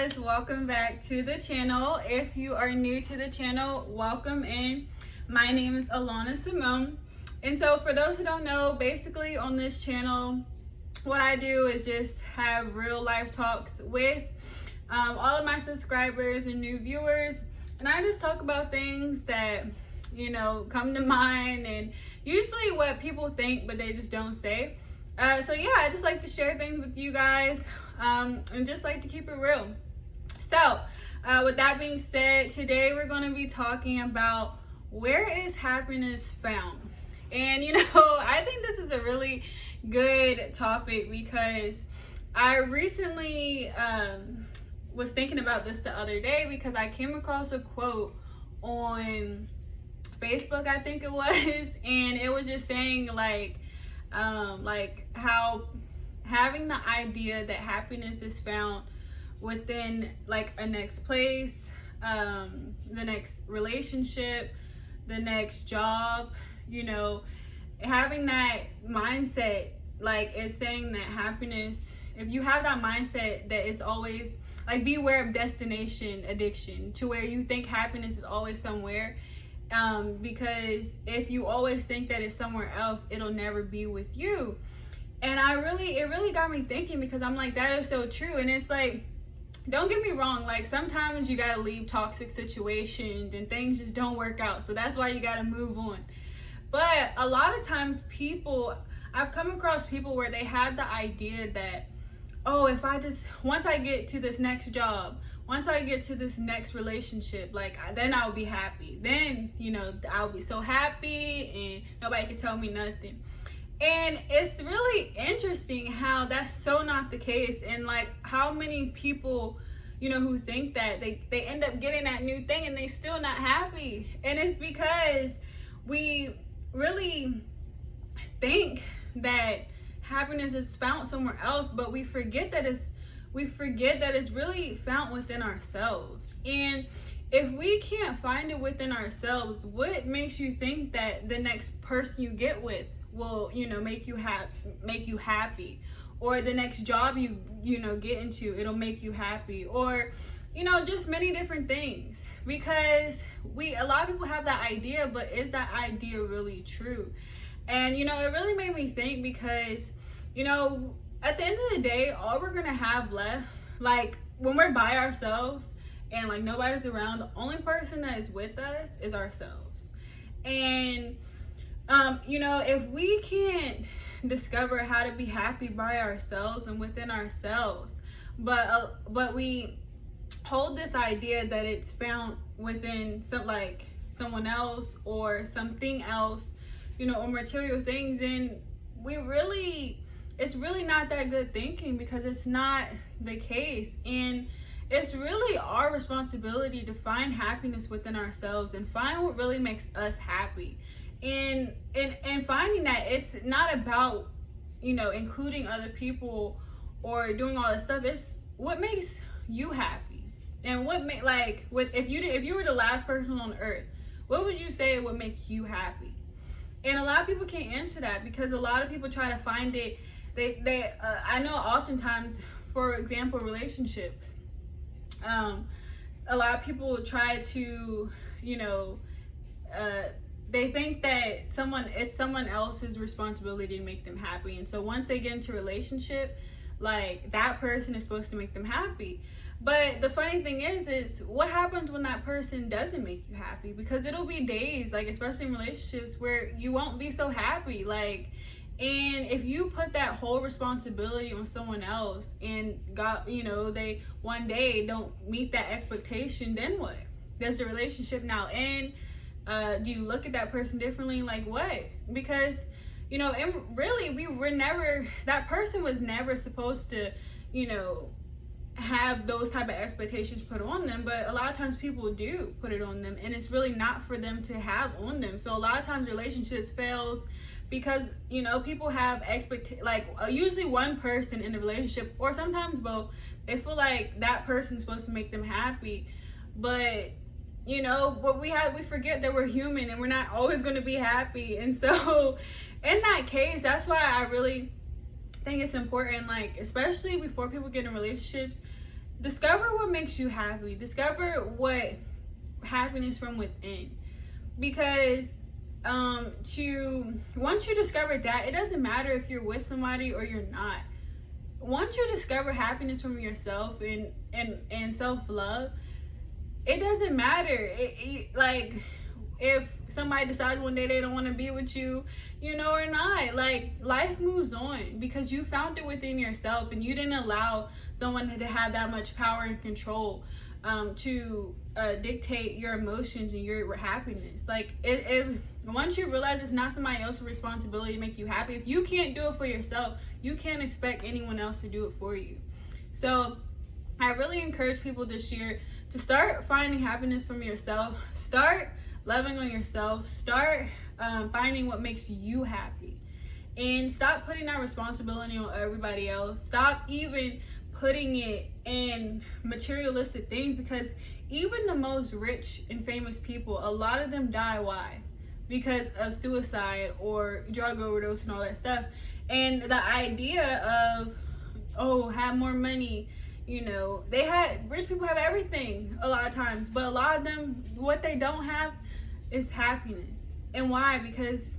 guys, welcome back to the channel. If you are new to the channel, welcome in. My name is Alana Simone, and so for those who don't know, basically on this channel what I do is just have real life talks with all of my subscribers and new viewers, and I just talk about things that come to mind, and usually what people think but they just don't say. So yeah, I just like to share things with you guys, and just like to keep it real. So with that being said, today we're going to be talking about where is happiness found. And I think this is a really good topic because I recently was thinking about this the other day because I came across a quote on Facebook, I think it was, and it was just saying like how having the idea that happiness is found within like a next place, the next relationship, the next job, having that mindset, like it's saying that happiness, if you have that mindset that it's always like, beware of destination addiction, to where you think happiness is always somewhere. Because if you always think that it's somewhere else, it'll never be with you. And it really got me thinking, because I'm like, that is so true. And it's like, don't get me wrong, like sometimes you gotta leave toxic situations and things just don't work out, so that's why you gotta move on. But a lot of times I've come across people where they had the idea that, oh, once I get to this next job, once I get to this next relationship, like then I'll be happy. Then, I'll be so happy and nobody can tell me nothing. And it's really interesting how that's so not the case. And like how many people, who think that they end up getting that new thing and they still not happy. And it's because we really think that happiness is found somewhere else, but we forget that it's really found within ourselves. And if we can't find it within ourselves, what makes you think that the next person you get with will, make you happy, or the next job you get into, it'll make you happy, or just many different things? Because a lot of people have that idea, but is that idea really true? And it really made me think, because at the end of the day, all we're gonna have left, like when we're by ourselves and like nobody's around, the only person that is with us is ourselves. And if we can't discover how to be happy by ourselves and within ourselves, but we hold this idea that it's found within someone else or something else, or material things, then it's really not that good thinking, because it's not the case. And it's really our responsibility to find happiness within ourselves and find what really makes us happy. And finding that it's not about, including other people or doing all this stuff. It's what makes you happy. And if you were the last person on earth, what would you say would make you happy? And a lot of people can't answer that, because a lot of people try to find it. I know oftentimes, for example, relationships, a lot of people try to, they think that it's someone else's responsibility to make them happy. And so once they get into a relationship, like that person is supposed to make them happy. But the funny thing is what happens when that person doesn't make you happy? Because it'll be days, like especially in relationships, where you won't be so happy. And if you put that whole responsibility on someone else, and they one day don't meet that expectation, then what? Does the relationship now end? Do you look at that person differently? Like what? Because, and really that person was never supposed to, have those type of expectations put on them. But a lot of times people do put it on them, and it's really not for them to have on them. So a lot of times relationships fails because people have usually one person in the relationship, or sometimes both, they feel like that person's supposed to make them happy. But but we forget that we're human and we're not always going to be happy. And so in that case, that's why I really think it's important, like especially before people get in relationships, discover what makes you happy. Discover what happiness from within. Because once you discover that, it doesn't matter if you're with somebody or you're not. Once you discover happiness from yourself and self-love, it doesn't matter. Like, if somebody decides one day they don't want to be with you, you know, or not, like, life moves on because you found it within yourself, and you didn't allow someone to have that much power and control to dictate your emotions and your happiness. Like, once you realize it's not somebody else's responsibility to make you happy, if you can't do it for yourself, you can't expect anyone else to do it for you. So I really encourage people this year to start finding happiness from yourself. Start loving on yourself. Start finding what makes you happy, and stop putting that responsibility on everybody else. Stop even putting it in materialistic things, because even the most rich and famous people, a lot of them die. Why? Because of suicide or drug overdose and all that stuff. And the idea of, oh, have more money, you know, rich people have everything a lot of times, but a lot of them, what they don't have is happiness. And why? Because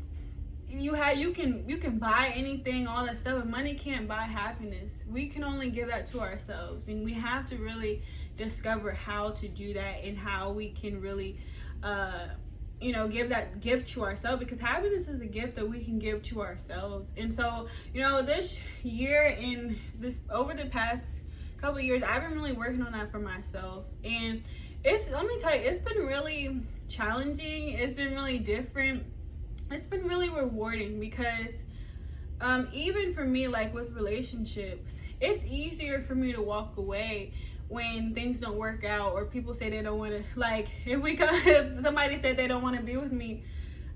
you can buy anything, all that stuff, but money can't buy happiness. We can only give that to ourselves, and we have to really discover how to do that and how we can really give that gift to ourselves, because happiness is a gift that we can give to ourselves. And so, you know, this year and over the past couple of years, I've been really working on that for myself. And let me tell you, it's been really challenging. It's been really different. It's been really rewarding, because even for me, like with relationships, it's easier for me to walk away when things don't work out, or people say they don't want to, like, if somebody said they don't want to be with me,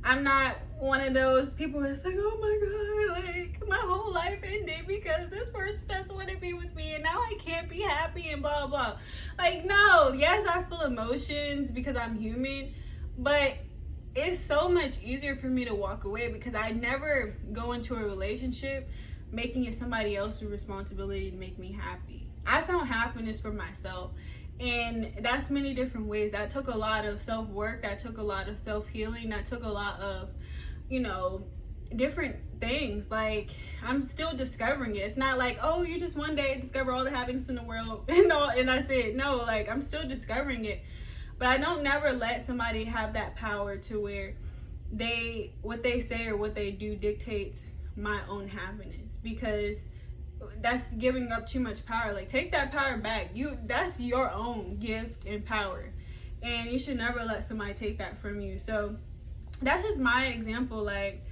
I'm not one of those people that's like, oh my God, like, my whole life ended because this person doesn't want to be with me and now I can't be happy and blah, blah. Like, no, yes, I feel emotions because I'm human, but it's so much easier for me to walk away because I never go into a relationship making it somebody else's responsibility to make me happy. I found happiness for myself, and that's many different ways. That took a lot of self-work, that took a lot of self-healing, that took a lot of, you know, different things. Like, I'm still discovering it. It's not like, oh, you just one day discover all the happiness in the world and that's it. No, like, I'm still discovering it. But I don't never let somebody have that power to where what they say or what they do dictates my own happiness, because that's giving up too much power. Like, take that power back. That's your own gift and power, and you should never let somebody take that from you. So that's just my example. Like,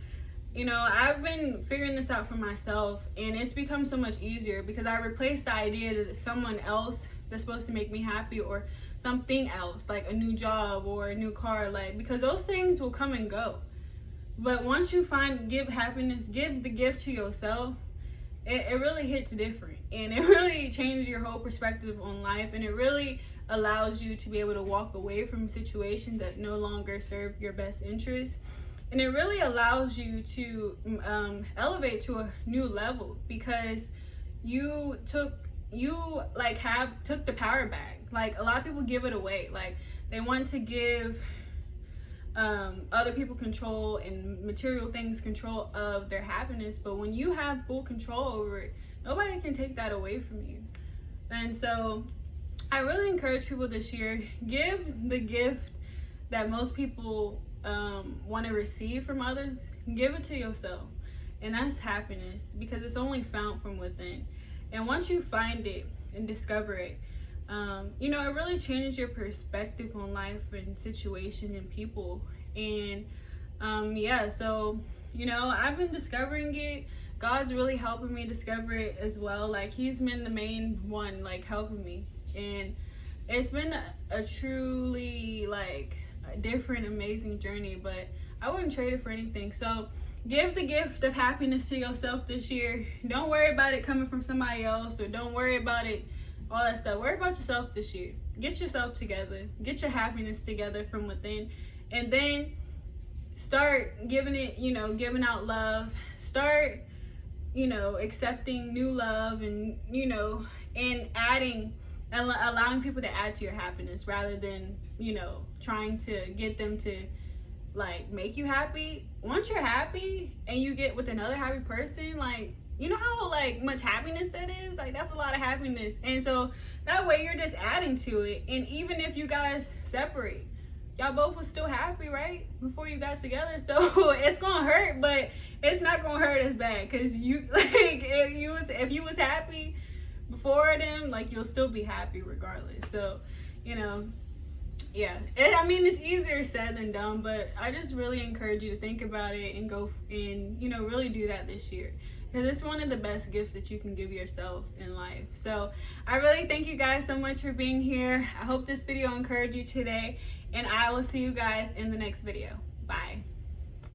you know, I've been figuring this out for myself, and it's become so much easier because I replaced the idea that it's someone else that's supposed to make me happy, or something else, like a new job or a new car, like, because those things will come and go. But once you give happiness, give the gift to yourself, it really hits different, and it really changes your whole perspective on life, and it really allows you to be able to walk away from situations that no longer serve your best interest, and it really allows you to elevate to a new level, because you took the power back. Like, a lot of people give it away. Like, they want to give other people control and material things control of their happiness, but when you have full control over it, nobody can take that away from you. And so I really encourage people this year, give the gift that most people want to receive from others, give it to yourself, and that's happiness, because it's only found from within. And once you find it and discover it, you know, it really changes your perspective on life and situations and people. And yeah, so, you know, I've been discovering it. God's really helping me discover it as well. Like, he's been the main one, like, helping me, and it's been a truly, like, a different, amazing journey, but I wouldn't trade it for anything. So give the gift of happiness to yourself this year. Don't worry about it coming from somebody else, or don't worry about it, all that stuff. Worry about yourself this year. Get yourself together. Get your happiness together from within. And then start giving it, you know, giving out love. Start, you know, accepting new love, and, you know, and adding and allowing people to add to your happiness rather than, you know, trying to get them to like make you happy. Once you're happy and you get with another happy person, like, you know how like much happiness that is? Like, that's a lot of happiness. And so that way you're just adding to it. And even if you guys separate, y'all both was still happy, right? Before you got together. So it's gonna hurt, but it's not gonna hurt as bad, because you like if you was happy before them, like, you'll still be happy regardless. So, you know, yeah, I mean, it's easier said than done, but I just really encourage you to think about it and go and, you know, really do that this year, because it's one of the best gifts that you can give yourself in life. So I really thank you guys so much for being here. I hope this video encouraged you today, and I will see you guys in the next video. Bye.